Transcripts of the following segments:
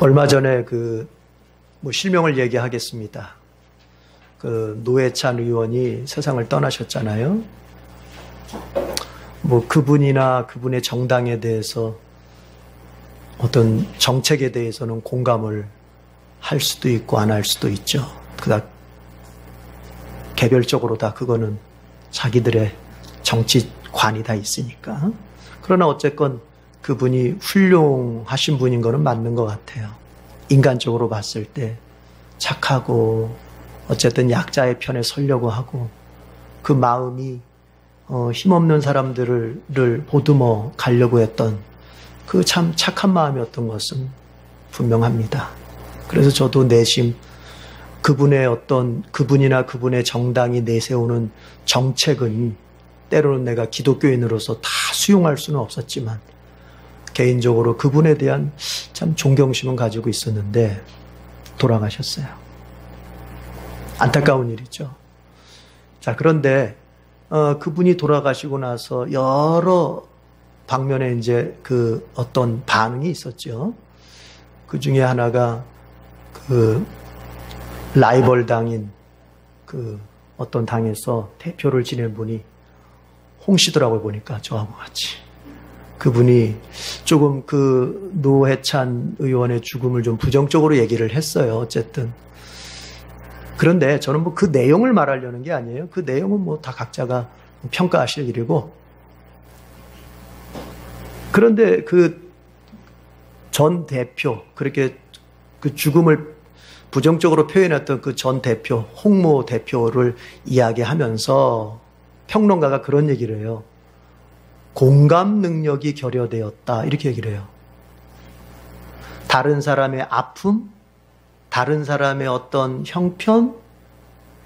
얼마 전에 실명을 얘기하겠습니다. 노회찬 의원이 세상을 떠나셨잖아요. 그분이나 그분의 정당에 대해서 어떤 정책에 대해서는 공감을 할 수도 있고 안 할 수도 있죠. 개별적으로 다 그거는 자기들의 정치관이 다 있으니까. 그러나 어쨌건 그분이 훌륭하신 분인 거는 맞는 것 같아요. 인간적으로 봤을 때 착하고 어쨌든 약자의 편에 서려고 하고 그 마음이 힘없는 사람들을 보듬어 가려고 했던 그 참 착한 마음이었던 것은 분명합니다. 그래서 저도 내심 그분이나 그분의 정당이 내세우는 정책은 때로는 내가 기독교인으로서 다 수용할 수는 없었지만 개인적으로 그분에 대한 참 존경심은 가지고 있었는데 돌아가셨어요. 안타까운 일이죠. 자, 그런데 그분이 돌아가시고 나서 여러 방면에 이제 어떤 반응이 있었죠. 그 중에 하나가 라이벌 당인 어떤 당에서 대표를 지낸 분이 홍씨더라고요. 보니까 저하고 같이. 그분이 조금 노회찬 의원의 죽음을 좀 부정적으로 얘기를 했어요. 어쨌든. 그런데 저는 그 내용을 말하려는 게 아니에요. 그 내용은 다 각자가 평가하실 일이고. 그런데 전 대표, 그렇게 죽음을 부정적으로 표현했던 전 대표, 홍모 대표를 이야기하면서 평론가가 그런 얘기를 해요. 공감 능력이 결여되었다. 이렇게 얘기를 해요. 다른 사람의 아픔, 다른 사람의 어떤 형편,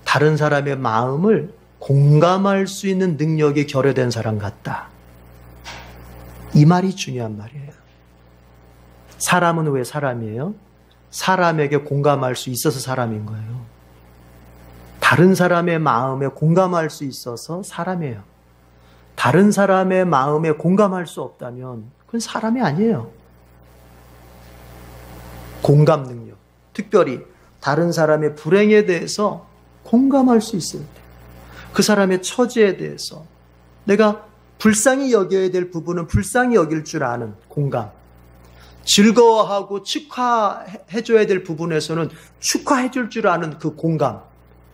다른 사람의 마음을 공감할 수 있는 능력이 결여된 사람 같다. 이 말이 중요한 말이에요. 사람은 왜 사람이에요? 사람에게 공감할 수 있어서 사람인 거예요. 다른 사람의 마음에 공감할 수 있어서 사람이에요. 다른 사람의 마음에 공감할 수 없다면 그건 사람이 아니에요. 공감 능력. 특별히 다른 사람의 불행에 대해서 공감할 수 있어야 돼요. 그 사람의 처지에 대해서 내가 불쌍히 여겨야 될 부분은 불쌍히 여길 줄 아는 공감. 즐거워하고 축하해줘야 될 부분에서는 축하해줄 줄 아는 그 공감.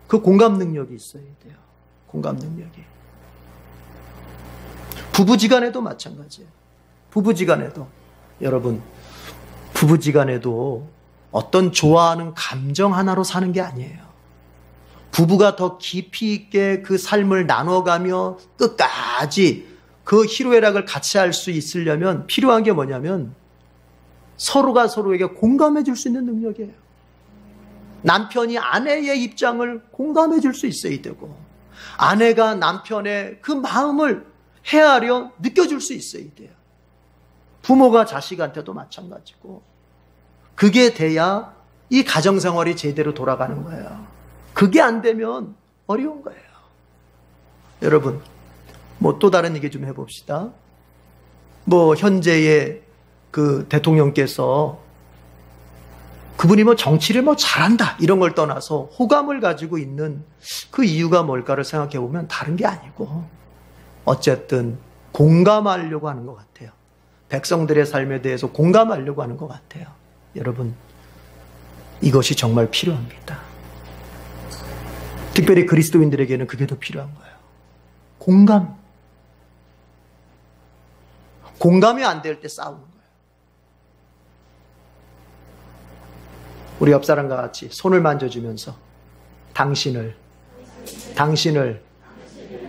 그 공감 능력이 있어야 돼요. 공감 능력이. 부부지간에도 마찬가지예요. 부부지간에도. 여러분, 부부지간에도 어떤 좋아하는 감정 하나로 사는 게 아니에요. 부부가 더 깊이 있게 그 삶을 나눠가며 끝까지 그 희로애락을 같이 할 수 있으려면 필요한 게 뭐냐면 서로가 서로에게 공감해 줄 수 있는 능력이에요. 남편이 아내의 입장을 공감해 줄 수 있어야 되고 아내가 남편의 그 마음을 헤아려 느껴줄 수 있어야 돼요. 부모가 자식한테도 마찬가지고 그게 돼야 이 가정생활이 제대로 돌아가는 거예요. 그게 안 되면 어려운 거예요. 여러분, 또 다른 얘기 좀 해봅시다. 현재의 대통령께서 그분이 정치를 잘한다 이런 걸 떠나서 호감을 가지고 있는 그 이유가 뭘까를 생각해 보면 다른 게 아니고 어쨌든 공감하려고 하는 것 같아요. 백성들의 삶에 대해서 공감하려고 하는 것 같아요. 여러분, 이것이 정말 필요합니다. 특별히 그리스도인들에게는 그게 더 필요한 거예요. 공감. 공감이 안 될 때 싸우는 거예요. 우리 옆 사람과 같이 손을 만져주면서 당신을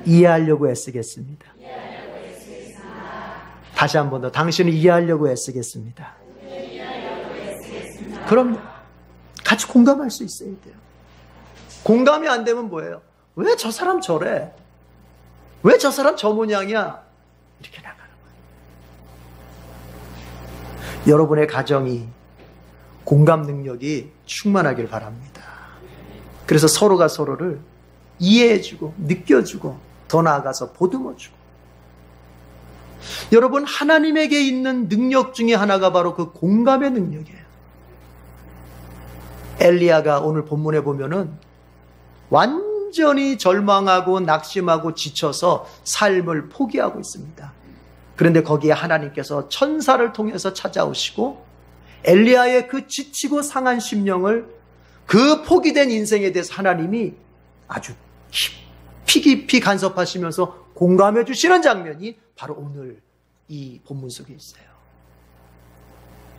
이해하려고 애쓰겠습니다. 다시 한 번 더 당신을 이해하려고 애쓰겠습니다. 그럼 같이 공감할 수 있어야 돼요. 공감이 안 되면 뭐예요? 왜 저 사람 저래? 왜 저 사람 저 모양이야? 이렇게 나가는 거예요. 여러분의 가정이 공감 능력이 충만하길 바랍니다. 그래서 서로가 서로를 이해해주고 느껴주고 더 나아가서 보듬어주고. 여러분, 하나님에게 있는 능력 중에 하나가 바로 그 공감의 능력이에요. 엘리야가 오늘 본문에 보면은 완전히 절망하고 낙심하고 지쳐서 삶을 포기하고 있습니다. 그런데 거기에 하나님께서 천사를 통해서 찾아오시고 엘리야의 그 지치고 상한 심령을, 그 포기된 인생에 대해서 하나님이 아주 깊이 간섭하시면서 공감해 주시는 장면이 바로 오늘 이 본문 속에 있어요.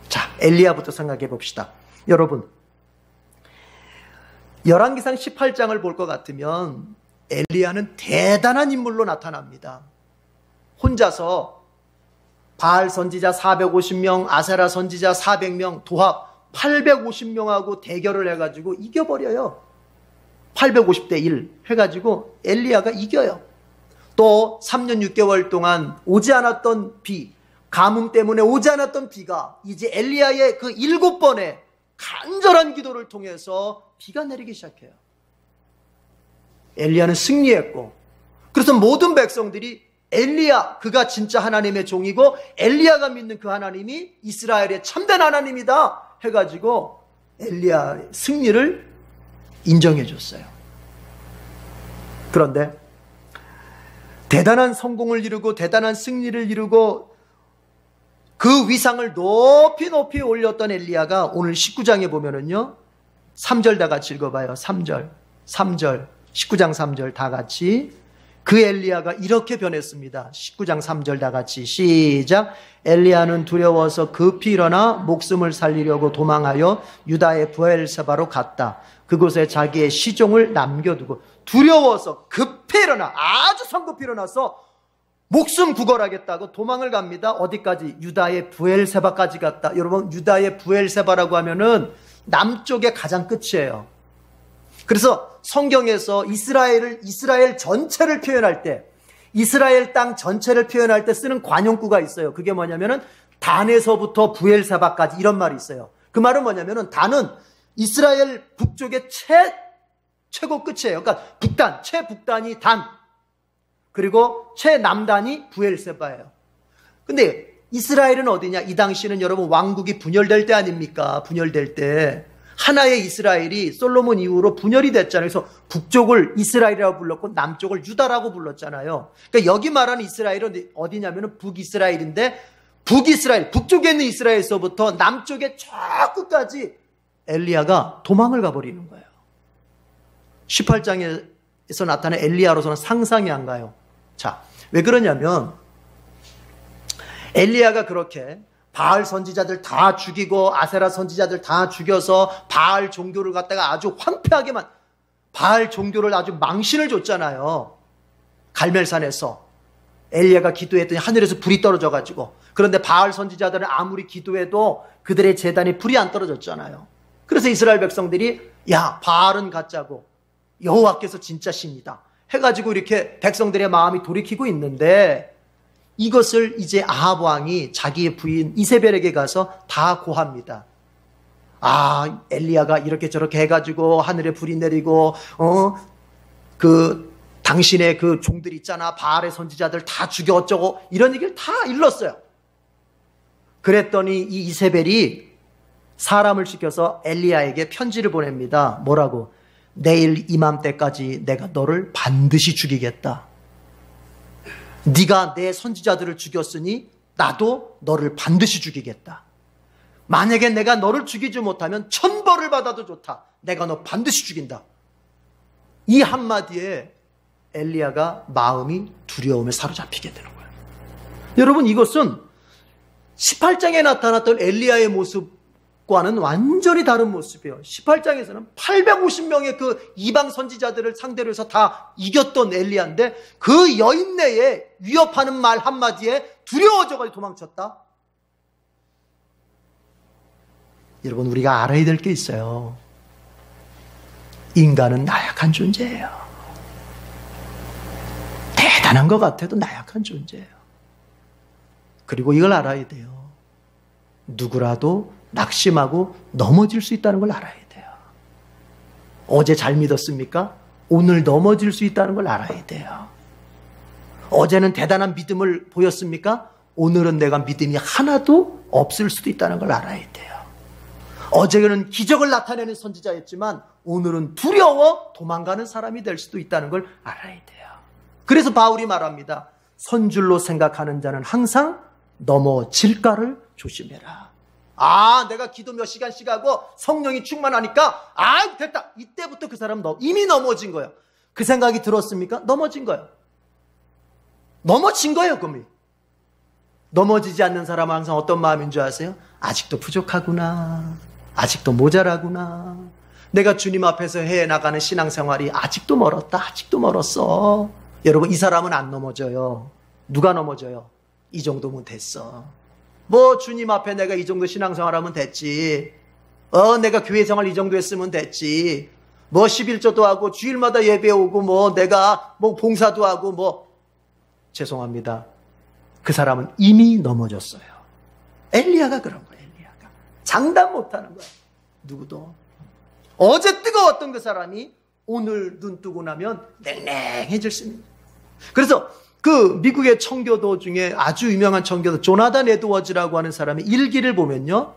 자, 엘리야부터 생각해 봅시다. 여러분, 열왕기상 18장을 볼 것 같으면 엘리야는 대단한 인물로 나타납니다. 혼자서 바알 선지자 450명, 아세라 선지자 400명, 도합 850명하고 대결을 해가지고 이겨버려요. 850대 1 해가지고 엘리야가 이겨요. 또 3년 6개월 동안 오지 않았던 비, 가뭄 때문에 오지 않았던 비가 이제 엘리야의 그 7번의 간절한 기도를 통해서 비가 내리기 시작해요. 엘리야는 승리했고, 그래서 모든 백성들이 엘리야, 그가 진짜 하나님의 종이고 엘리야가 믿는 그 하나님이 이스라엘의 참된 하나님이다 해가지고 엘리야의 승리를 인정해 줬어요. 그런데 대단한 성공을 이루고 대단한 승리를 이루고 그 위상을 높이 올렸던 엘리야가 오늘 19장에 보면은요, 3절 다 같이 읽어봐요. 3절 19장 3절 다 같이. 그 엘리야가 이렇게 변했습니다. 19장 3절 다 같이 시작. 엘리야는 두려워서 급히 일어나 목숨을 살리려고 도망하여 유다의 브엘세바로 갔다. 그곳에 자기의 시종을 남겨두고 두려워서 급히 일어나, 아주 성급히 일어나서 목숨 구걸하겠다고 도망을 갑니다. 어디까지? 유다의 브엘세바까지 갔다. 여러분, 유다의 브엘세바라고 하면은 남쪽의 가장 끝이에요. 그래서 성경에서 이스라엘 전체를 표현할 때, 이스라엘 땅 전체를 표현할 때 쓰는 관용구가 있어요. 그게 뭐냐면은 단에서부터 브엘세바까지, 이런 말이 있어요. 그 말은 뭐냐면은 단은 이스라엘 북쪽의 최고 끝이에요. 그러니까 북단, 최북단이 단, 그리고 최남단이 브엘세바예요. 근데 이스라엘은 어디냐? 이 당시는 여러분 왕국이 분열될 때 아닙니까? 분열될 때 하나의 이스라엘이 솔로몬 이후로 분열이 됐잖아요. 그래서 북쪽을 이스라엘이라고 불렀고 남쪽을 유다라고 불렀잖아요. 그러니까 여기 말하는 이스라엘은 어디냐면은 북이스라엘인데, 북이스라엘, 북쪽에 있는 이스라엘에서부터 남쪽에 저 끝까지 엘리야가 도망을 가버리는 거예요. 18장에서 나타난 엘리야로서는 상상이 안 가요. 자, 왜 그러냐면 엘리야가 그렇게 바알 선지자들 다 죽이고 아세라 선지자들 다 죽여서 바알 종교를 갖다가 아주 황폐하게만, 바알 종교를 아주 망신을 줬잖아요. 갈멜산에서 엘리야가 기도했더니 하늘에서 불이 떨어져가지고. 그런데 바알 선지자들은 아무리 기도해도 그들의 제단에 불이 안 떨어졌잖아요. 그래서 이스라엘 백성들이 야, 바알은 가짜고 여호와께서 진짜 신이다 해가지고 이렇게 백성들의 마음이 돌이키고 있는데, 이것을 이제 아합 왕이 자기의 부인 이세벨에게 가서 다 고합니다. 아, 엘리야가 이렇게 저렇게 해가지고 하늘에 불이 내리고 당신의 그 종들 있잖아, 바알의 선지자들 다 죽여 어쩌고, 이런 얘기를 다 일렀어요. 그랬더니 이 이세벨이 사람을 시켜서 엘리야에게 편지를 보냅니다. 뭐라고? 내일 이맘때까지 내가 너를 반드시 죽이겠다. 네가 내 선지자들을 죽였으니 나도 너를 반드시 죽이겠다. 만약에 내가 너를 죽이지 못하면 천벌을 받아도 좋다. 내가 너 반드시 죽인다. 이 한마디에 엘리야가 마음이 두려움에 사로잡히게 되는 거예요. 여러분, 이것은 18장에 나타났던 엘리야의 모습과는 완전히 다른 모습이에요. 18장에서는 850명의 그 이방 선지자들을 상대로 해서 다 이겼던 엘리야인데, 그 여인네에 위협하는 말 한마디에 두려워져가지고 도망쳤다. 여러분, 우리가 알아야 될 게 있어요. 인간은 나약한 존재예요. 대단한 것 같아도 나약한 존재예요. 그리고 이걸 알아야 돼요. 누구라도 낙심하고 넘어질 수 있다는 걸 알아야 돼요. 어제 잘 믿었습니까? 오늘 넘어질 수 있다는 걸 알아야 돼요. 어제는 대단한 믿음을 보였습니까? 오늘은 내가 믿음이 하나도 없을 수도 있다는 걸 알아야 돼요. 어제는 기적을 나타내는 선지자였지만 오늘은 두려워 도망가는 사람이 될 수도 있다는 걸 알아야 돼요. 그래서 바울이 말합니다. 선줄로 생각하는 자는 항상 넘어질까를 조심해라. 내가 기도 몇 시간씩 하고 성령이 충만하니까 됐다. 이때부터 그 사람 이미 넘어진 거예요. 그 생각이 들었습니까? 넘어진 거예요. 넘어진 거예요. 금이. 넘어지지 않는 사람은 항상 어떤 마음인 줄 아세요? 아직도 부족하구나. 아직도 모자라구나. 내가 주님 앞에서 해나가는 신앙생활이 아직도 멀었다. 아직도 멀었어. 여러분, 이 사람은 안 넘어져요. 누가 넘어져요? 이 정도면 됐어. 주님 앞에 내가 이 정도 신앙생활하면 됐지. 내가 교회생활 이 정도 했으면 됐지. 11조도 하고 주일마다 예배 오고 내가 봉사도 하고 죄송합니다. 그 사람은 이미 넘어졌어요. 엘리야가 그런 거예요. 엘리야가 장담 못하는 거예요. 누구도. 어제 뜨거웠던 그 사람이 오늘 눈 뜨고 나면 냉랭해질 수 있는. 그래서 그 미국의 청교도 중에 아주 유명한 청교도 조나단 에드워즈라고 하는 사람의 일기를 보면요,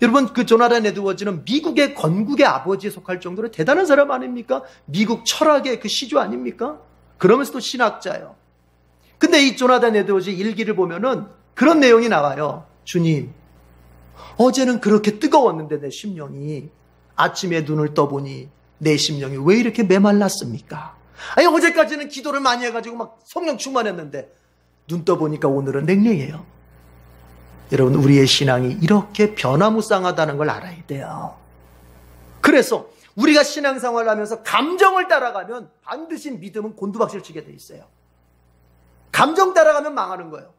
여러분, 그 조나단 에드워즈는 미국의 건국의 아버지에 속할 정도로 대단한 사람 아닙니까? 미국 철학의 그 시조 아닙니까? 그러면서도 신학자예요. 근데 이 조나단 에드워즈 일기를 보면은 그런 내용이 나와요. 주님, 어제는 그렇게 뜨거웠는데 내 심령이 아침에 눈을 떠보니 내 심령이 왜 이렇게 메말랐습니까? 어제까지는 기도를 많이 해가지고 막 성령 충만했는데 눈 떠보니까 오늘은 냉랭해요. 여러분, 우리의 신앙이 이렇게 변화무쌍하다는 걸 알아야 돼요. 그래서 우리가 신앙생활을 하면서 감정을 따라가면 반드시 믿음은 곤두박질 치게 돼 있어요. 감정 따라가면 망하는 거예요.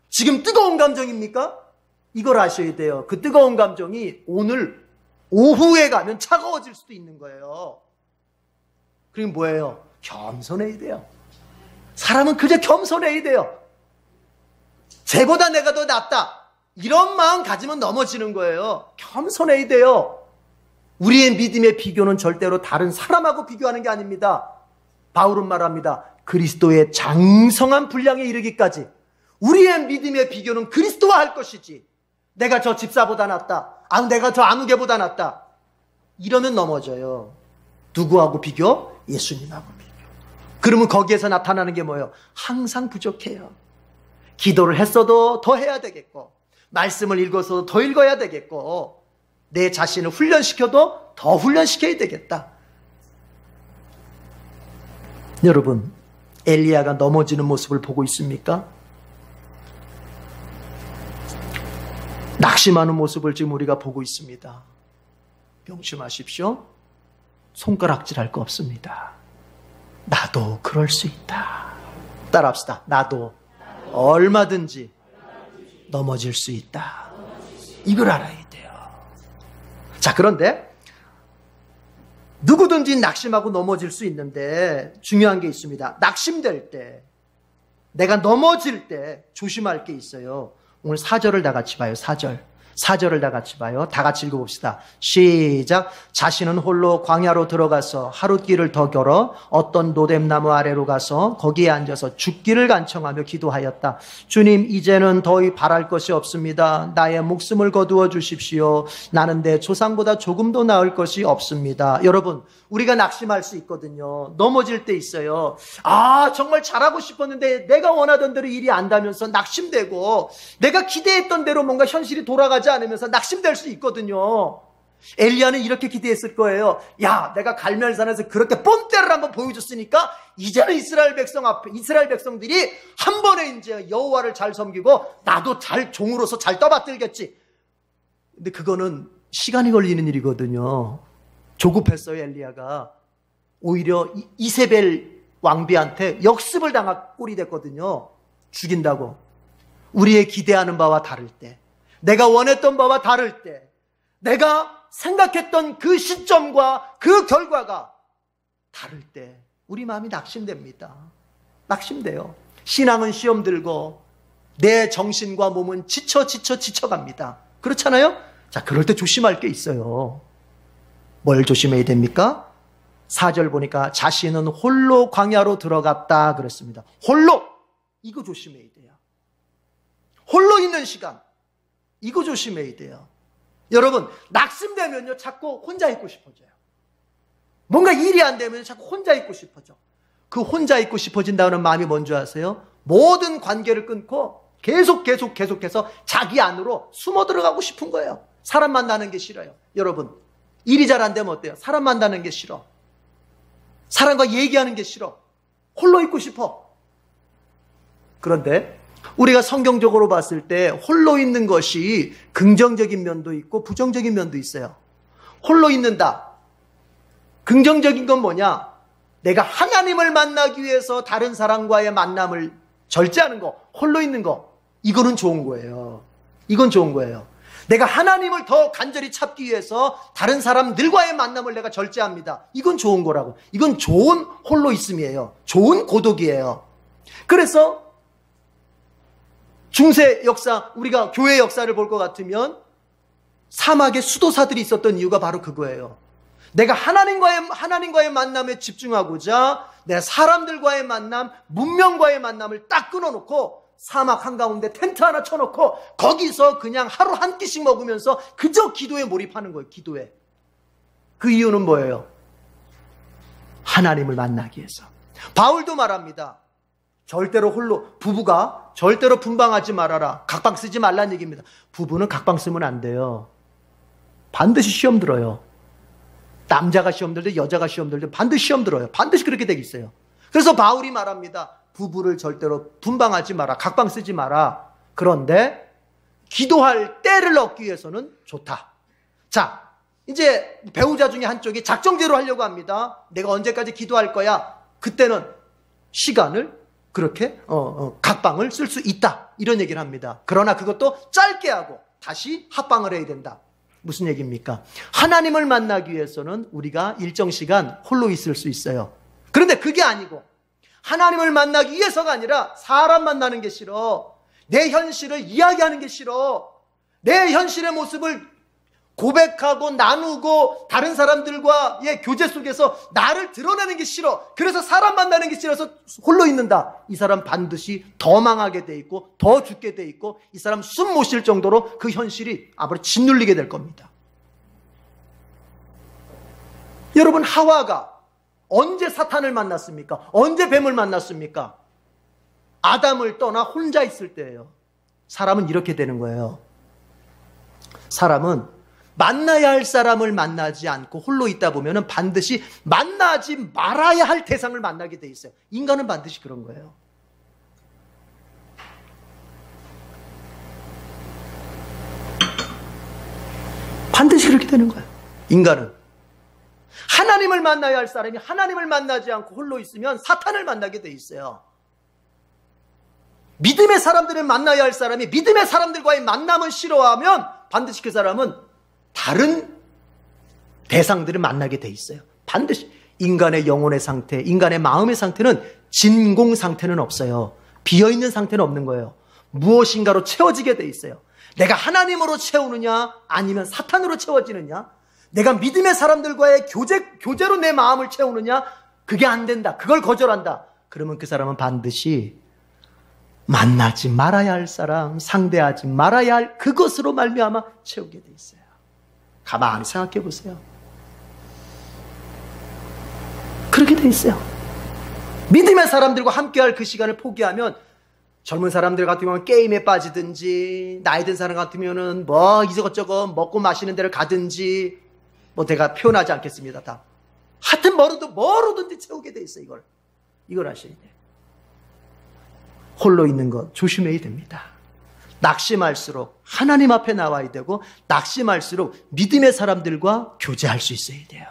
지금 뜨거운 감정입니까? 이걸 아셔야 돼요. 그 뜨거운 감정이 오늘 오후에 가면 차가워질 수도 있는 거예요. 그럼 뭐예요? 겸손해야 돼요. 사람은 그저 겸손해야 돼요. 쟤보다 내가 더 낫다. 이런 마음 가지면 넘어지는 거예요. 겸손해야 돼요. 우리의 믿음의 비교는 절대로 다른 사람하고 비교하는 게 아닙니다. 바울은 말합니다. 그리스도의 장성한 분량에 이르기까지 우리의 믿음의 비교는 그리스도와 할 것이지, 내가 저 집사보다 낫다, 내가 저 아무개보다 낫다, 이러면 넘어져요. 누구하고 비교? 예수님하고 비교. 그러면 거기에서 나타나는 게 뭐예요? 항상 부족해요. 기도를 했어도 더 해야 되겠고, 말씀을 읽어서도 더 읽어야 되겠고, 내 자신을 훈련시켜도 더 훈련시켜야 되겠다. 여러분, 엘리야가 넘어지는 모습을 보고 있습니까? 낙심하는 모습을 지금 우리가 보고 있습니다. 명심하십시오. 손가락질할 거 없습니다. 나도 그럴 수 있다. 따라합시다. 나도 얼마든지 넘어질 수 있다. 이걸 알아야 돼요. 자, 그런데 누구든지 낙심하고 넘어질 수 있는데 중요한 게 있습니다. 낙심될 때, 내가 넘어질 때 조심할 게 있어요. 오늘 4절을 다 같이 봐요. 4절을 다 같이 봐요. 다 같이 읽어봅시다. 시작. 자신은 홀로 광야로 들어가서 하룻길을 더 걸어 어떤 노뎀나무 아래로 가서 거기에 앉아서 죽기를 간청하며 기도하였다. 주님, 이제는 더 바랄 것이 없습니다. 나의 목숨을 거두어 주십시오. 나는 내 조상보다 조금도 나을 것이 없습니다. 여러분, 우리가 낙심할 수 있거든요. 넘어질 때 있어요. 정말 잘하고 싶었는데 내가 원하던 대로 일이 안 되면서 낙심되고, 내가 기대했던 대로 뭔가 현실이 돌아가지 않으면서 낙심될 수 있거든요. 엘리야는 이렇게 기대했을 거예요. 야, 내가 갈멜산에서 그렇게 뽐때를 한번 보여줬으니까 이제는 이스라엘 백성들이 한 번에 이제 여호와를 잘 섬기고 나도 잘 종으로서 잘 떠받들겠지. 근데 그거는 시간이 걸리는 일이거든요. 조급했어요. 엘리야가 오히려 이세벨 왕비한테 역습을 당한 꼴이 됐거든요. 죽인다고. 우리의 기대하는 바와 다를 때, 내가 원했던 바와 다를 때, 내가 생각했던 그 시점과 그 결과가 다를 때 우리 마음이 낙심됩니다. 낙심돼요. 신앙은 시험 들고 내 정신과 몸은 지쳐갑니다. 그렇잖아요? 자, 그럴 때 조심할 게 있어요. 뭘 조심해야 됩니까? 4절 보니까 자신은 홀로 광야로 들어갔다 그랬습니다. 홀로! 이거 조심해야 돼요. 홀로 있는 시간, 이거 조심해야 돼요. 여러분, 낙심되면요, 자꾸 혼자 있고 싶어져요. 뭔가 일이 안 되면 자꾸 혼자 있고 싶어져. 그 혼자 있고 싶어진다는 마음이 뭔지 아세요? 모든 관계를 끊고 계속해서 자기 안으로 숨어 들어가고 싶은 거예요. 사람 만나는 게 싫어요. 여러분, 일이 잘 안 되면 어때요? 사람 만나는 게 싫어. 사람과 얘기하는 게 싫어. 홀로 있고 싶어. 그런데 우리가 성경적으로 봤을 때 홀로 있는 것이 긍정적인 면도 있고 부정적인 면도 있어요. 홀로 있는다. 긍정적인 건 뭐냐? 내가 하나님을 만나기 위해서 다른 사람과의 만남을 절제하는 거, 홀로 있는 거, 이거는 좋은 거예요. 이건 좋은 거예요. 내가 하나님을 더 간절히 찾기 위해서 다른 사람들과의 만남을 내가 절제합니다. 이건 좋은 거라고. 이건 좋은 홀로 있음이에요. 좋은 고독이에요. 그래서 중세 역사, 우리가 교회 역사를 볼 것 같으면 사막에 수도사들이 있었던 이유가 바로 그거예요. 내가 하나님과의 만남에 집중하고자 내가 사람들과의 만남, 문명과의 만남을 딱 끊어놓고 사막 한가운데 텐트 하나 쳐놓고 거기서 그냥 하루 한 끼씩 먹으면서 그저 기도에 몰입하는 거예요. 기도에. 그 이유는 뭐예요? 하나님을 만나기 위해서. 바울도 말합니다. 절대로 부부가 절대로 분방하지 말아라. 각방 쓰지 말라는 얘기입니다. 부부는 각방 쓰면 안 돼요. 반드시 시험 들어요. 남자가 시험 들든 여자가 시험 들든 반드시 시험 들어요. 반드시 그렇게 되게 있어요. 그래서 바울이 말합니다. 부부를 절대로 분방하지 마라. 각방 쓰지 마라. 그런데 기도할 때를 얻기 위해서는 좋다. 자, 이제 배우자 중에 한쪽이 작정대로 하려고 합니다. 내가 언제까지 기도할 거야? 그때는 시간을 그렇게 각방을 쓸 수 있다. 이런 얘기를 합니다. 그러나 그것도 짧게 하고 다시 합방을 해야 된다. 무슨 얘기입니까? 하나님을 만나기 위해서는 우리가 일정 시간 홀로 있을 수 있어요. 그런데 그게 아니고 하나님을 만나기 위해서가 아니라 사람 만나는 게 싫어. 내 현실을 이야기하는 게 싫어. 내 현실의 모습을 고백하고 나누고 다른 사람들과의 교제 속에서 나를 드러내는 게 싫어. 그래서 사람 만나는 게 싫어서 홀로 있는다. 이 사람 반드시 더 망하게 돼 있고 더 죽게 돼 있고 이 사람 숨 못 쉴 정도로 그 현실이 앞으로 짓눌리게 될 겁니다. 여러분, 하와가 언제 사탄을 만났습니까? 언제 뱀을 만났습니까? 아담을 떠나 혼자 있을 때예요. 사람은 이렇게 되는 거예요. 사람은 만나야 할 사람을 만나지 않고 홀로 있다 보면 반드시 만나지 말아야 할 대상을 만나게 돼 있어요. 인간은 반드시 그런 거예요. 반드시 그렇게 되는 거예요. 인간은. 하나님을 만나야 할 사람이 하나님을 만나지 않고 홀로 있으면 사탄을 만나게 돼 있어요. 믿음의 사람들을 만나야 할 사람이 믿음의 사람들과의 만남을 싫어하면 반드시 그 사람은 다른 대상들을 만나게 돼 있어요. 반드시. 인간의 영혼의 상태, 인간의 마음의 상태는 진공 상태는 없어요. 비어있는 상태는 없는 거예요. 무엇인가로 채워지게 돼 있어요. 내가 하나님으로 채우느냐 아니면 사탄으로 채워지느냐, 내가 믿음의 사람들과의 교제로 내 마음을 채우느냐, 그게 안 된다. 그걸 거절한다. 그러면 그 사람은 반드시 만나지 말아야 할 사람, 상대하지 말아야 할 그것으로 말미암아 채우게 돼 있어요. 가만히 생각해 보세요. 그렇게 돼 있어요. 믿음의 사람들과 함께할 그 시간을 포기하면 젊은 사람들 같으면 게임에 빠지든지, 나이 든 사람 같으면은 뭐 이것저것 먹고 마시는 데를 가든지, 뭐 제가 표현하지 않겠습니다. 다. 하여튼 뭐로든지 채우게 돼 있어요. 이걸 아셔야 돼요. 홀로 있는 것 조심해야 됩니다. 낙심할수록 하나님 앞에 나와야 되고, 낙심할수록 믿음의 사람들과 교제할 수 있어야 돼요.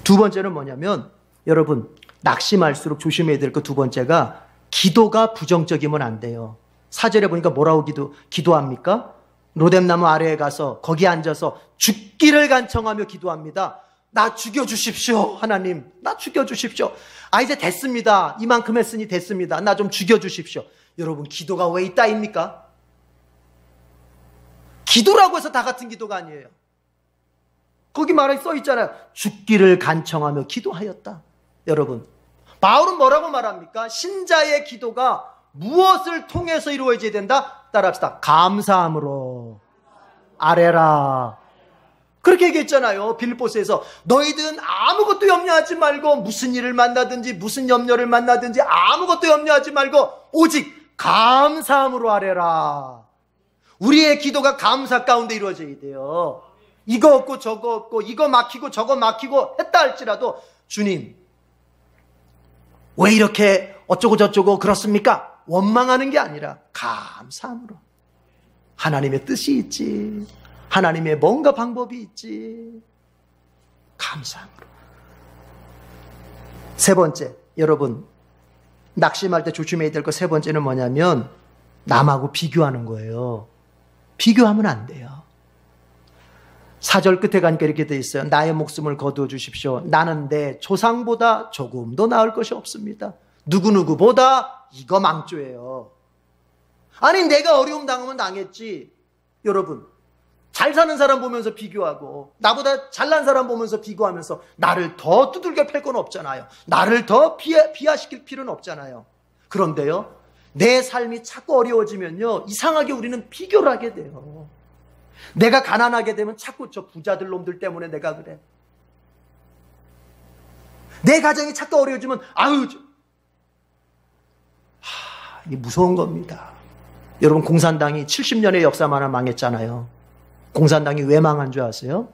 두 번째는 뭐냐면, 여러분, 낙심할수록 조심해야 될 것 두 번째가 기도가 부정적이면 안 돼요. 4절에 보니까 뭐라고 기도합니까? 로뎀나무 아래에 가서 거기 앉아서 죽기를 간청하며 기도합니다. 나 죽여주십시오. 하나님, 나 죽여주십시오. 이제 됐습니다. 이만큼 했으니 됐습니다. 나 좀 죽여주십시오. 여러분, 기도가 왜 이따입니까? 기도라고 해서 다 같은 기도가 아니에요. 거기 말에 써 있잖아요. 죽기를 간청하며 기도하였다. 여러분, 바울은 뭐라고 말합니까? 신자의 기도가 무엇을 통해서 이루어져야 된다? 따라합시다. 감사함으로. 아뢰라. 그렇게 얘기했잖아요. 빌립보서에서 너희들은 아무것도 염려하지 말고 무슨 일을 만나든지 무슨 염려를 만나든지 아무것도 염려하지 말고 오직 감사함으로 아뢰라. 우리의 기도가 감사 가운데 이루어져야 돼요. 이거 없고 저거 없고 이거 막히고 저거 막히고 했다 할지라도 주님 왜 이렇게 어쩌고 저쩌고 그렇습니까? 원망하는 게 아니라 감사함으로. 하나님의 뜻이 있지. 하나님의 뭔가 방법이 있지. 감사함으로. 세 번째, 여러분 낙심할 때 조심해야 될 거 세 번째는 뭐냐면 남하고 비교하는 거예요. 비교하면 안 돼요. 4절 끝에 가니까 이렇게 돼 있어요. 나의 목숨을 거두어 주십시오. 나는 내 조상보다 조금도 나을 것이 없습니다. 누구누구보다 이거 망조예요. 아니 내가 어려움 당하면 당했지. 여러분 잘 사는 사람 보면서 비교하고 나보다 잘난 사람 보면서 비교하면서 나를 더 두들겨 팰 건 없잖아요. 나를 더 비하시킬 필요는 없잖아요. 그런데요 내 삶이 자꾸 어려워지면요 이상하게 우리는 비교를 하게 돼요. 내가 가난하게 되면 자꾸 저 부자들 놈들 때문에 내가 그래. 내 가정이 자꾸 어려워지면 아유 이게 무서운 겁니다. 여러분 공산당이 70년의 역사만을 망했잖아요. 공산당이 왜 망한 줄 아세요?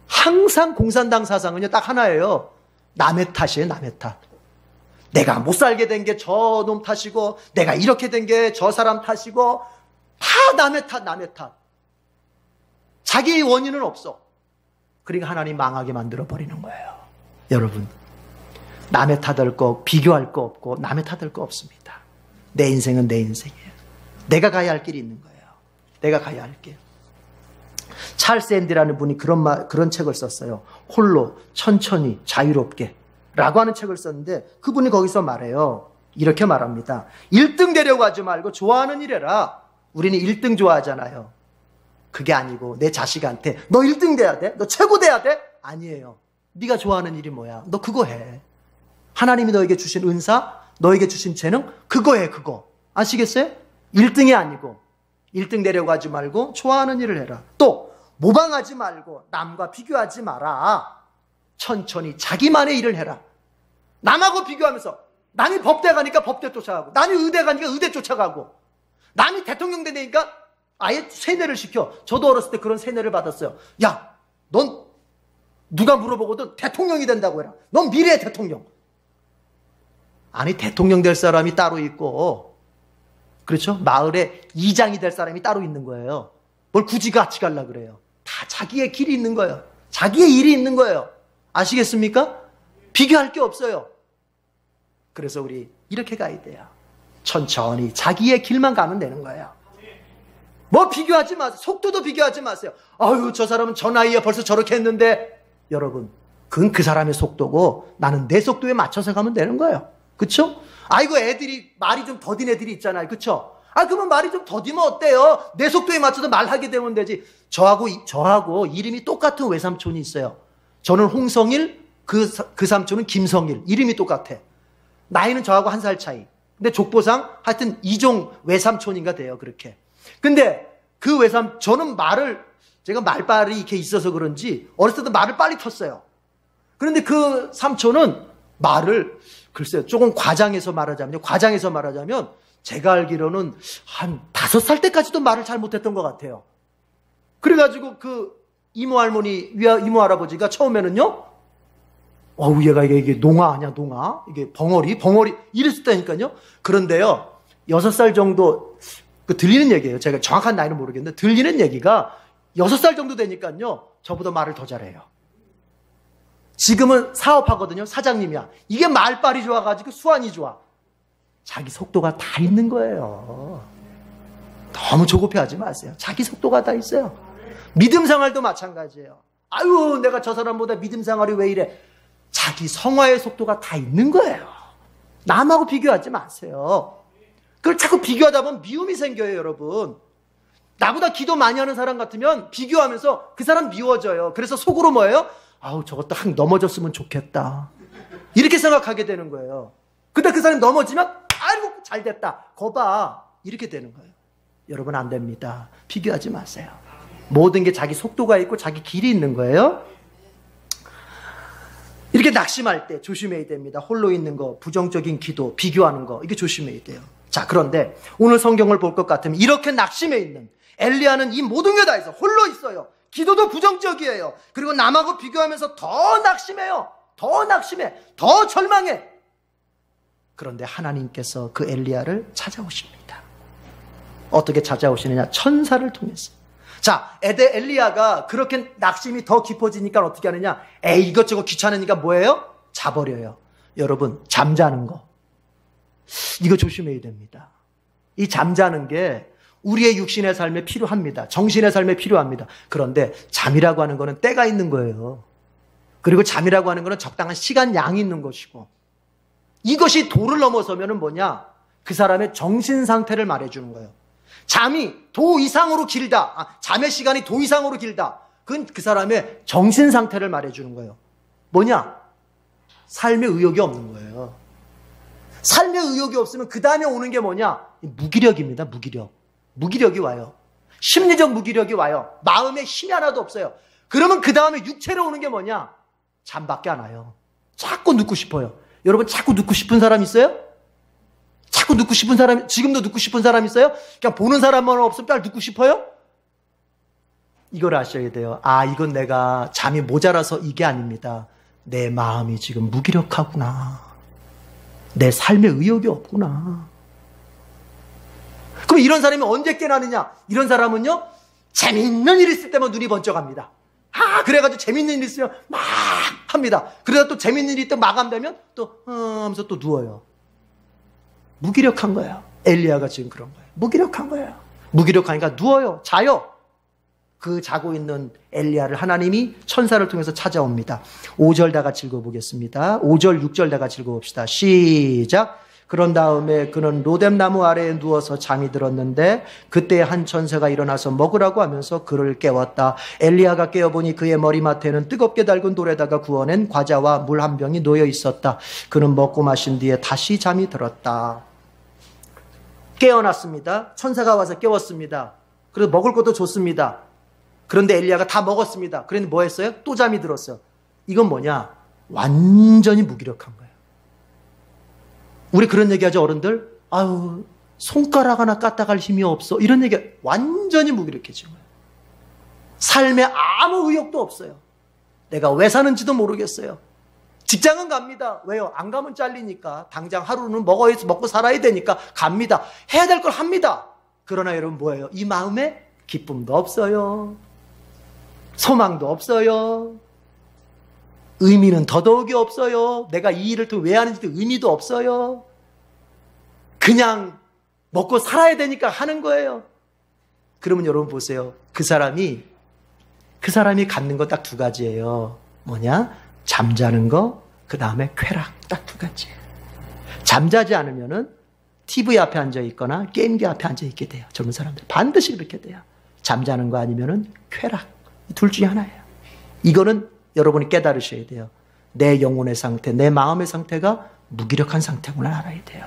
항상 공산당 사상은요 딱 하나예요. 남의 탓이에요. 남의 탓. 내가 못 살게 된 게 저 놈 탓이고 내가 이렇게 된 게 저 사람 탓이고 다 남의 탓 남의 탓. 자기 원인은 없어. 그러니까 하나님 망하게 만들어버리는 거예요. 여러분 남의 탓할 거 비교할 거 없고 남의 탓할 거 없습니다. 내 인생은 내 인생이에요. 내가 가야 할 길이 있는 거예요. 내가 가야 할 길. 찰스 앤디라는 분이 그런 책을 썼어요. 홀로 천천히 자유롭게 라고 하는 책을 썼는데 그분이 거기서 말해요. 이렇게 말합니다. 1등 되려고 하지 말고 좋아하는 일 해라. 우리는 1등 좋아하잖아요. 그게 아니고 내 자식한테 너 1등 돼야 돼? 너 최고 돼야 돼? 아니에요. 네가 좋아하는 일이 뭐야? 너 그거 해. 하나님이 너에게 주신 은사, 너에게 주신 재능 그거 해. 그거. 아시겠어요? 1등이 아니고 1등 되려고 하지 말고 좋아하는 일을 해라. 또 모방하지 말고 남과 비교하지 마라. 천천히 자기만의 일을 해라. 남하고 비교하면서 남이 법대 가니까 법대 쫓아가고 남이 의대 가니까 의대 쫓아가고 남이 대통령 되니까 아예 세뇌를 시켜. 저도 어렸을 때 그런 세뇌를 받았어요. 야, 넌 누가 물어보거든 대통령이 된다고 해라. 넌 미래의 대통령. 아니 대통령 될 사람이 따로 있고 그렇죠? 마을에 이장이 될 사람이 따로 있는 거예요. 뭘 굳이 같이 가려고 그래요. 다 자기의 길이 있는 거예요. 자기의 일이 있는 거예요. 아시겠습니까? 비교할 게 없어요. 그래서 우리 이렇게 가야 돼요. 천천히 자기의 길만 가면 되는 거예요. 뭐 비교하지 마세요. 속도도 비교하지 마세요. 아유 저 사람은 저 나이에 벌써 저렇게 했는데 여러분 그건 그 사람의 속도고 나는 내 속도에 맞춰서 가면 되는 거예요. 그렇죠? 아이고 애들이 말이 좀 더딘 애들이 있잖아요. 그렇죠? 아 그러면 말이 좀 더디면 어때요? 내 속도에 맞춰서 말하게 되면 되지. 저하고 이름이 똑같은 외삼촌이 있어요. 저는 홍성일, 그 삼촌은 김성일. 이름이 똑같아. 나이는 저하고 1살 차이. 근데 족보상 하여튼 이종 외삼촌인가 돼요. 그렇게. 근데 그 저는 제가 말빨이 이렇게 있어서 그런지 어렸을 때 말을 빨리 텄어요. 그런데 그 삼촌은 말을 글쎄요 조금 과장해서 말하자면 제가 알기로는 한 5살 때까지도 말을 잘 못했던 것 같아요. 그래가지고 그 이모 할머니, 이모 할아버지가 처음에는요, 얘가 이게 농아 아니야, 농아? 이게 벙어리? 이랬었다니까요. 그런데요, 6살 정도, 들리는 얘기예요. 제가 정확한 나이는 모르겠는데, 들리는 얘기가 6살 정도 되니까요, 저보다 말을 더 잘해요. 지금은 사업하거든요. 사장님이야. 이게 말빨이 좋아가지고 수완이 좋아. 자기 속도가 다 있는 거예요. 너무 조급해하지 마세요. 자기 속도가 다 있어요. 믿음 생활도 마찬가지예요. 아유 내가 저 사람보다 믿음 생활이 왜 이래. 자기 성화의 속도가 다 있는 거예요. 남하고 비교하지 마세요. 그걸 자꾸 비교하다 보면 미움이 생겨요. 여러분 나보다 기도 많이 하는 사람 같으면 비교하면서 그 사람 미워져요. 그래서 속으로 뭐예요? 아우 저것도 한 넘어졌으면 좋겠다 이렇게 생각하게 되는 거예요. 근데 그 사람이 넘어지면 아이고 잘됐다 거봐 이렇게 되는 거예요. 여러분 안 됩니다. 비교하지 마세요. 모든 게 자기 속도가 있고 자기 길이 있는 거예요. 이렇게 낙심할 때 조심해야 됩니다. 홀로 있는 거, 부정적인 기도, 비교하는 거, 이게 조심해야 돼요. 자, 그런데 오늘 성경을 볼 것 같으면 이렇게 낙심해 있는 엘리야는 이 모든 게 다 있어. 홀로 있어요. 기도도 부정적이에요. 그리고 남하고 비교하면서 더 낙심해요. 더 낙심해. 더 절망해. 그런데 하나님께서 그 엘리야를 찾아오십니다. 어떻게 찾아오시느냐? 천사를 통해서. 자, 엘리야가 그렇게 낙심이 더 깊어지니까 어떻게 하느냐? 이것저것 귀찮으니까 뭐예요? 자버려요. 여러분, 잠자는 거. 이거 조심해야 됩니다. 이 잠자는 게 우리의 육신의 삶에 필요합니다. 정신의 삶에 필요합니다. 그런데 잠이라고 하는 거는 때가 있는 거예요. 그리고 잠이라고 하는 거는 적당한 시간 양이 있는 것이고, 이것이 도를 넘어서면은 뭐냐? 그 사람의 정신 상태를 말해주는 거예요. 잠이 도 이상으로 길다. 잠의 시간이 도 이상으로 길다. 그건 그 사람의 정신 상태를 말해주는 거예요. 뭐냐? 삶의 의욕이 없는 거예요. 삶의 의욕이 없으면 그 다음에 오는 게 뭐냐? 무기력입니다. 무기력이 와요. 심리적 무기력이 와요. 마음에 힘이 하나도 없어요. 그러면 그 다음에 육체로 오는 게 뭐냐? 잠밖에 안 와요. 자꾸 눕고 싶어요. 여러분, 자꾸 눕고 싶은 사람 있어요? 자꾸 눕고 싶은 사람, 지금도 눕고 싶은 사람 있어요? 그냥 보는 사람만 없으면 빨리 눕고 싶어요? 이걸 아셔야 돼요. 이건 내가 잠이 모자라서 이게 아닙니다. 내 마음이 지금 무기력하구나. 내 삶에 의욕이 없구나. 그럼 이런 사람이 언제 깨나느냐? 이런 사람은요, 재밌는 일 있을 때만 눈이 번쩍합니다. 그래가지고 재밌는 일 있으면 막 합니다. 그러다 또 재밌는 일이 또 마감되면 또 하면서 또 누워요. 무기력한 거예요. 엘리야가 지금 그런 거예요. 무기력한 거예요. 무기력하니까 누워요. 자요. 그 자고 있는 엘리야를 하나님이 천사를 통해서 찾아옵니다. 5절 다 같이 읽어보겠습니다. 5절, 6절 다 같이 읽어봅시다. 시작. 그런 다음에 그는 로뎀나무 아래에 누워서 잠이 들었는데 그때 한 천사가 일어나서 먹으라고 하면서 그를 깨웠다. 엘리야가 깨어보니 그의 머리맡에는 뜨겁게 달군 돌에다가 구워낸 과자와 물 한 병이 놓여 있었다. 그는 먹고 마신 뒤에 다시 잠이 들었다. 깨어났습니다. 천사가 와서 깨웠습니다. 그래서 먹을 것도 줬습니다. 그런데 엘리야가 다 먹었습니다. 그런데 뭐 했어요? 또 잠이 들었어요. 이건 뭐냐? 완전히 무기력한 거예요. 우리 그런 얘기하죠, 어른들. 손가락 하나 까딱할 힘이 없어. 이런 얘기, 완전히 무기력해진 거예요. 삶에 아무 의욕도 없어요. 내가 왜 사는지도 모르겠어요. 직장은 갑니다. 왜요? 안 가면 잘리니까. 당장 하루는 먹고 살아야 되니까 갑니다. 해야 될 걸 합니다. 그러나 여러분 뭐예요? 이 마음에 기쁨도 없어요. 소망도 없어요. 의미는 더더욱이 없어요. 내가 이 일을 또 왜 하는지도 의미도 없어요. 그냥 먹고 살아야 되니까 하는 거예요. 그러면 여러분 보세요. 그 사람이 갖는 거 딱 두 가지예요. 뭐냐? 잠자는 거, 그 다음에 쾌락. 딱 두 가지예요. 잠자지 않으면은 TV 앞에 앉아 있거나 게임기 앞에 앉아 있게 돼요. 젊은 사람들. 반드시 그렇게 돼요. 잠자는 거 아니면은 쾌락. 둘 중에 하나예요. 이거는 여러분이 깨달으셔야 돼요. 내 영혼의 상태, 내 마음의 상태가 무기력한 상태구나 알아야 돼요.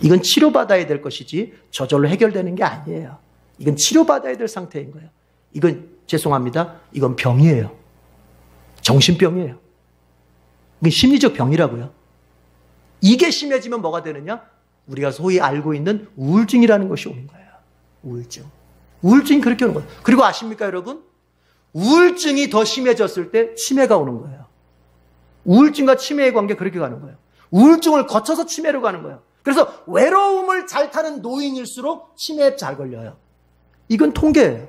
이건 치료받아야 될 것이지 저절로 해결되는 게 아니에요. 이건 치료받아야 될 상태인 거예요. 이건 죄송합니다. 이건 병이에요. 정신병이에요. 이건 심리적 병이라고요. 이게 심해지면 뭐가 되느냐? 우리가 소위 알고 있는 우울증이라는 것이 오는 거예요. 우울증이 그렇게 오는 거예요. 그리고 아십니까 여러분? 우울증이 더 심해졌을 때 치매가 오는 거예요. 우울증과 치매의 관계 그렇게 가는 거예요. 우울증을 거쳐서 치매로 가는 거예요. 그래서 외로움을 잘 타는 노인일수록 치매에 잘 걸려요. 이건 통계예요.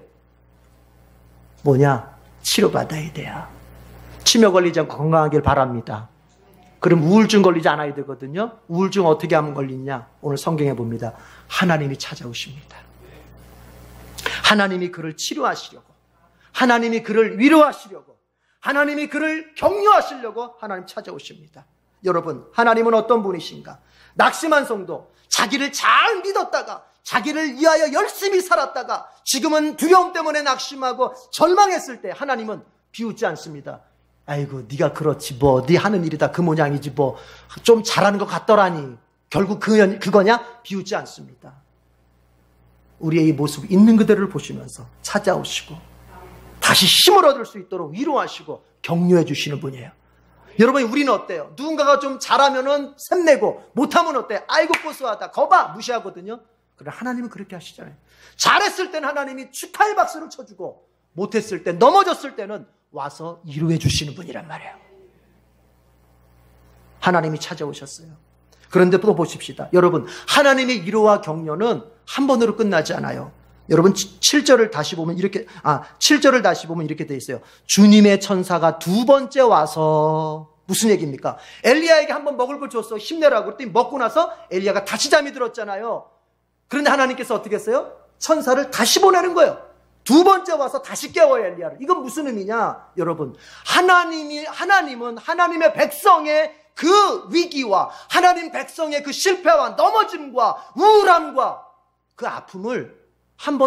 뭐냐? 치료받아야 돼요. 치매 걸리지 않고 건강하길 바랍니다. 그럼 우울증 걸리지 않아야 되거든요. 우울증 어떻게 하면 걸리냐? 오늘 성경에 봅니다. 하나님이 찾아오십니다. 하나님이 그를 치료하시려고, 하나님이 그를 위로하시려고, 하나님이 그를 격려하시려고 하나님 찾아오십니다. 여러분, 하나님은 어떤 분이신가? 낙심한 성도, 자기를 잘 믿었다가 자기를 위하여 열심히 살았다가 지금은 두려움 때문에 낙심하고 절망했을 때 하나님은 비웃지 않습니다. 아이고 네가 그렇지 뭐 네 하는 일이 다 그 모양이지 뭐 좀 잘하는 것 같더라니 결국 그거냐? 비웃지 않습니다. 우리의 이 모습 있는 그대로를 보시면서 찾아오시고 다시 힘을 얻을 수 있도록 위로하시고 격려해 주시는 분이에요. 여러분, 우리는 어때요? 누군가가 좀 잘하면은 샘내고 못하면 어때요? 아이고 고소하다, 거봐, 무시하거든요. 그러나 하나님은 그렇게 하시잖아요. 잘했을 때는 하나님이 축하의 박수를 쳐주고 못했을 때, 넘어졌을 때는 와서 위로해 주시는 분이란 말이에요. 하나님이 찾아오셨어요. 그런데 또 보십시다. 여러분, 하나님의 위로와 격려는 한 번으로 끝나지 않아요. 여러분, 7절을 다시 보면 이렇게 돼 있어요. 주님의 천사가 두 번째 와서, 무슨 얘기입니까? 엘리야에게 한번 먹을 걸 줬어. 힘내라고. 그랬더니 먹고 나서 엘리야가 다시 잠이 들었잖아요. 그런데 하나님께서 어떻게 했어요? 천사를 다시 보내는 거예요. 두 번째 와서 다시 깨워요, 엘리야를. 이건 무슨 의미냐? 여러분, 하나님은 하나님의 백성의 그 위기와 하나님 백성의 그 실패와 넘어짐과 우울함과 그 아픔을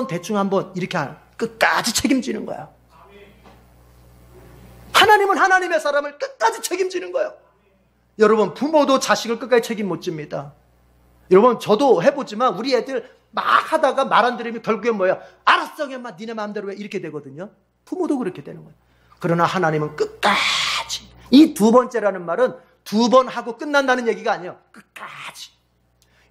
대충 한번 이렇게 끝까지 책임지는 거야. 하나님은 하나님의 사람을 끝까지 책임지는 거예요. 여러분, 부모도 자식을 끝까지 책임 못 집니다. 여러분, 저도 해보지만 우리 애들 막 하다가 말 안 들으면 결국엔 뭐예요? 알았어, 그냥 니네 마음대로 해. 이렇게 되거든요. 부모도 그렇게 되는 거예요. 그러나 하나님은 끝까지. 이 두 번째라는 말은 두 번 하고 끝난다는 얘기가 아니에요. 끝까지.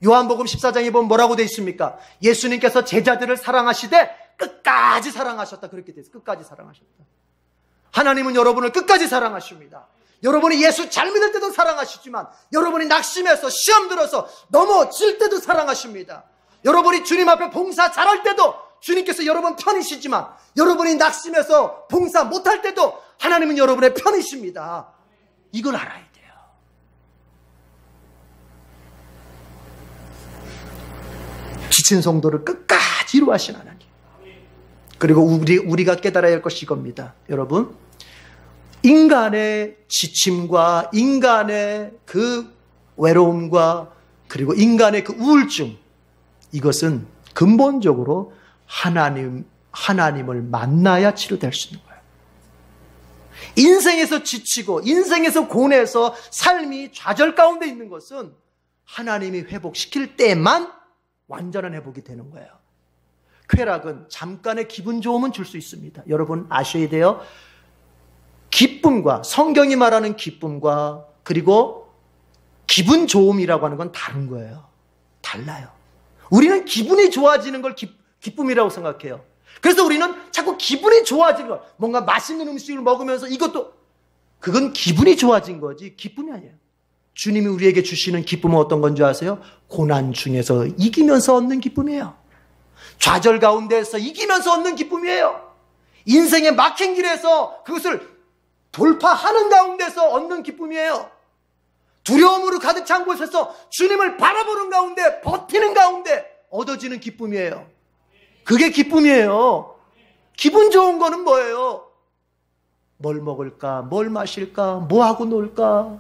요한복음 14장에 보면 뭐라고 되어 있습니까? 예수님께서 제자들을 사랑하시되 끝까지 사랑하셨다. 그렇게 되어 있어요. 끝까지 사랑하셨다. 하나님은 여러분을 끝까지 사랑하십니다. 여러분이 예수 잘 믿을 때도 사랑하시지만 여러분이 낙심해서 시험 들어서 넘어질 때도 사랑하십니다. 여러분이 주님 앞에 봉사 잘할 때도 주님께서 여러분 편이시지만 여러분이 낙심해서 봉사 못할 때도 하나님은 여러분의 편이십니다. 이걸 알아야 돼요. 지친 성도를 끝까지 이루하신 하나님. 그리고 우리가 깨달아야 할 것이 이겁니다. 여러분, 인간의 지침과 인간의 그 외로움과 그리고 인간의 그 우울증, 이것은 근본적으로 하나님을 만나야 치료될 수 있는 거예요. 인생에서 지치고 인생에서 고뇌해서 삶이 좌절 가운데 있는 것은 하나님이 회복시킬 때만 완전한 회복이 되는 거예요. 쾌락은 잠깐의 기분 좋음은 줄 수 있습니다. 여러분 아셔야 돼요. 기쁨과, 성경이 말하는 기쁨과 그리고 기분 좋음이라고 하는 건 다른 거예요. 달라요. 우리는 기분이 좋아지는 걸 기쁨이라고 생각해요. 그래서 우리는 자꾸 기분이 좋아지는 걸, 뭔가 맛있는 음식을 먹으면서 그건 기분이 좋아진 거지 기쁨이 아니에요. 주님이 우리에게 주시는 기쁨은 어떤 건지 아세요? 고난 중에서 이기면서 얻는 기쁨이에요. 좌절 가운데서 이기면서 얻는 기쁨이에요. 인생의 막힌 길에서 그것을 돌파하는 가운데서 얻는 기쁨이에요. 두려움으로 가득 찬 곳에서 주님을 바라보는 가운데, 버티는 가운데 얻어지는 기쁨이에요. 그게 기쁨이에요. 기분 좋은 거는 뭐예요? 뭘 먹을까? 뭘 마실까? 뭐 하고 놀까?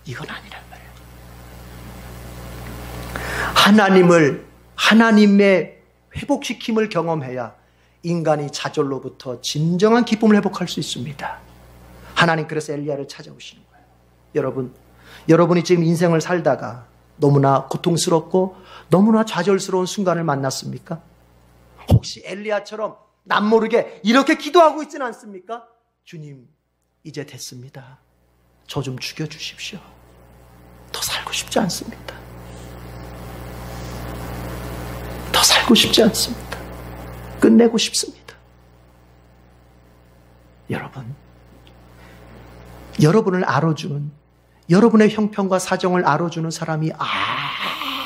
이건 아니란 말이에요. 하나님의 회복시킴을 경험해야 인간이 좌절로부터 진정한 기쁨을 회복할 수 있습니다. 하나님 그래서 엘리야를 찾아오시는 거예요. 여러분이 지금 인생을 살다가 너무나 고통스럽고 너무나 좌절스러운 순간을 만났습니까? 혹시 엘리야처럼 남모르게 이렇게 기도하고 있지는 않습니까? 주님, 이제 됐습니다. 저 좀 죽여주십시오. 더 살고 싶지 않습니다. 더 살고 싶지 않습니다. 끝내고 싶습니다. 여러분을 알아주는, 여러분의 형편과 사정을 알아주는 사람이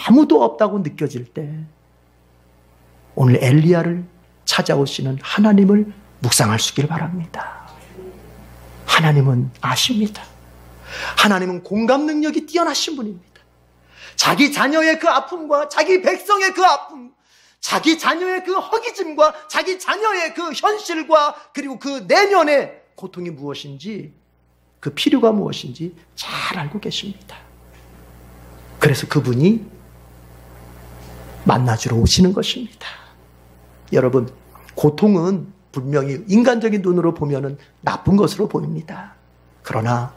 아무도 없다고 느껴질 때 오늘 엘리야를 찾아오시는 하나님을 묵상할 수 있기를 바랍니다. 하나님은 아십니다. 하나님은 공감 능력이 뛰어나신 분입니다. 자기 자녀의 그 아픔과 자기 백성의 그 아픔, 자기 자녀의 그 허기짐과 자기 자녀의 그 현실과 그리고 그 내면의 고통이 무엇인지, 그 필요가 무엇인지 잘 알고 계십니다. 그래서 그분이 만나주러 오시는 것입니다. 여러분, 고통은 분명히 인간적인 눈으로 보면은 나쁜 것으로 보입니다. 그러나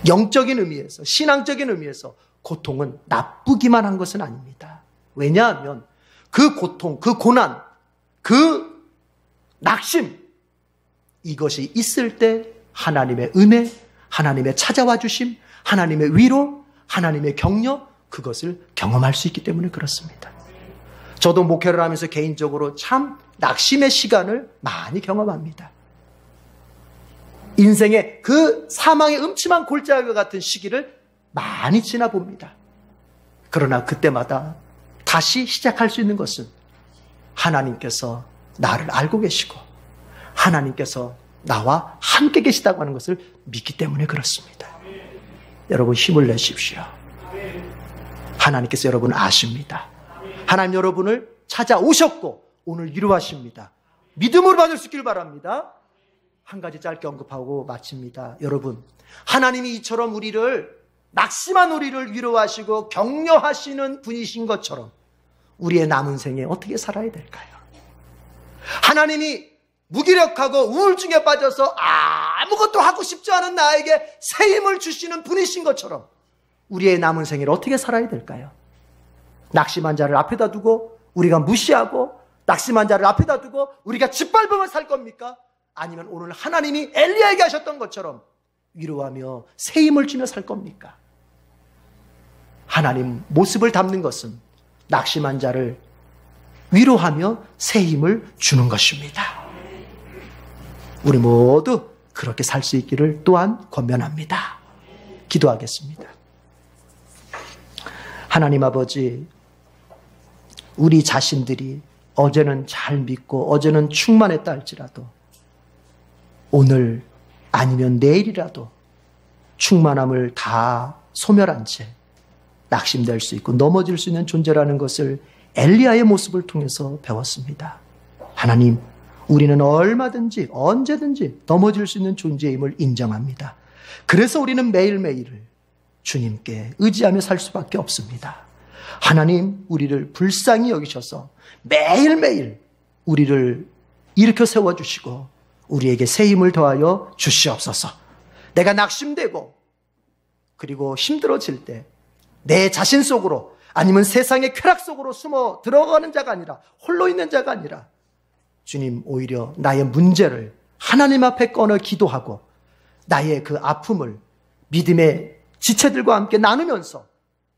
영적인 의미에서, 신앙적인 의미에서 고통은 나쁘기만 한 것은 아닙니다. 왜냐하면 그 고통, 그 고난, 그 낙심, 이것이 있을 때 하나님의 은혜, 하나님의 찾아와 주심, 하나님의 위로, 하나님의 격려, 그것을 경험할 수 있기 때문에 그렇습니다. 저도 목회를 하면서 개인적으로 참 낙심의 시간을 많이 경험합니다. 인생의 그 사망의 음침한 골짜기와 같은 시기를 많이 지나봅니다. 그러나 그때마다 다시 시작할 수 있는 것은 하나님께서 나를 알고 계시고 하나님께서 나와 함께 계시다고 하는 것을 믿기 때문에 그렇습니다. 여러분 힘을 내십시오. 하나님께서 여러분을 아십니다. 하나님 여러분을 찾아오셨고 오늘 위로하십니다. 믿음으로 받을 수 있길 바랍니다. 한 가지 짧게 언급하고 마칩니다. 여러분, 하나님이 이처럼 낙심한 우리를 위로하시고 격려하시는 분이신 것처럼 우리의 남은 생에 어떻게 살아야 될까요? 하나님이 무기력하고 우울증에 빠져서 아무것도 하고 싶지 않은 나에게 새 힘을 주시는 분이신 것처럼 우리의 남은 생을 어떻게 살아야 될까요? 낙심한 자를 앞에다 두고 우리가 무시하고 낙심한 자를 앞에다 두고 우리가 짓밟으며 살 겁니까? 아니면 오늘 하나님이 엘리야에게 하셨던 것처럼 위로하며 새 힘을 주며 살 겁니까? 하나님 모습을 담는 것은 낙심한 자를 위로하며 새 힘을 주는 것입니다. 우리 모두 그렇게 살 수 있기를 또한 권면합니다. 기도하겠습니다. 하나님 아버지, 우리 자신들이 어제는 잘 믿고 어제는 충만했다 할지라도 오늘 아니면 내일이라도 충만함을 다 소멸한 채 낙심될 수 있고 넘어질 수 있는 존재라는 것을 엘리야의 모습을 통해서 배웠습니다. 하나님, 우리는 얼마든지 언제든지 넘어질 수 있는 존재임을 인정합니다. 그래서 우리는 매일매일을 주님께 의지하며 살 수밖에 없습니다. 하나님, 우리를 불쌍히 여기셔서 매일매일 우리를 일으켜 세워주시고 우리에게 새 힘을 더하여 주시옵소서. 내가 낙심되고 그리고 힘들어질 때 내 자신 속으로 아니면 세상의 쾌락 속으로 숨어 들어가는 자가 아니라 홀로 있는 자가 아니라 주님, 오히려 나의 문제를 하나님 앞에 꺼내 기도하고 나의 그 아픔을 믿음의 지체들과 함께 나누면서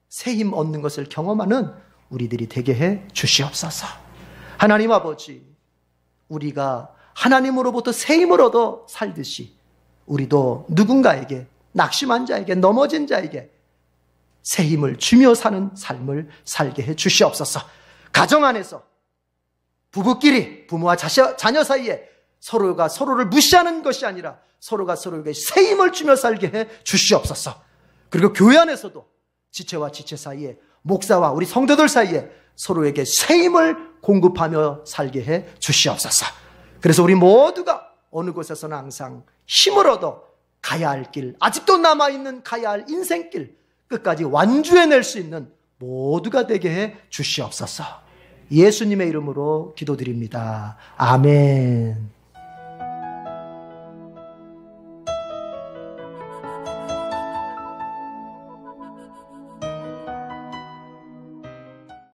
새 힘 얻는 것을 경험하는 우리들이 되게 해 주시옵소서. 하나님 아버지, 우리가 하나님으로부터 새 힘을 얻어 살듯이 우리도 누군가에게, 낙심한 자에게, 넘어진 자에게 새 힘을 주며 사는 삶을 살게 해 주시옵소서. 가정 안에서 부부끼리, 부모와 자녀 사이에 서로가 서로를 무시하는 것이 아니라 서로가 서로에게 새 힘을 주며 살게 해 주시옵소서. 그리고 교회 안에서도 지체와 지체 사이에, 목사와 우리 성도들 사이에 서로에게 새 힘을 공급하며 살게 해 주시옵소서. 그래서 우리 모두가 어느 곳에서는 항상 힘을 얻어 가야 할 길, 아직도 남아있는 가야 할 인생길 끝까지 완주해낼 수 있는 모두가 되게 해 주시옵소서. 예수님의 이름으로 기도드립니다. 아멘.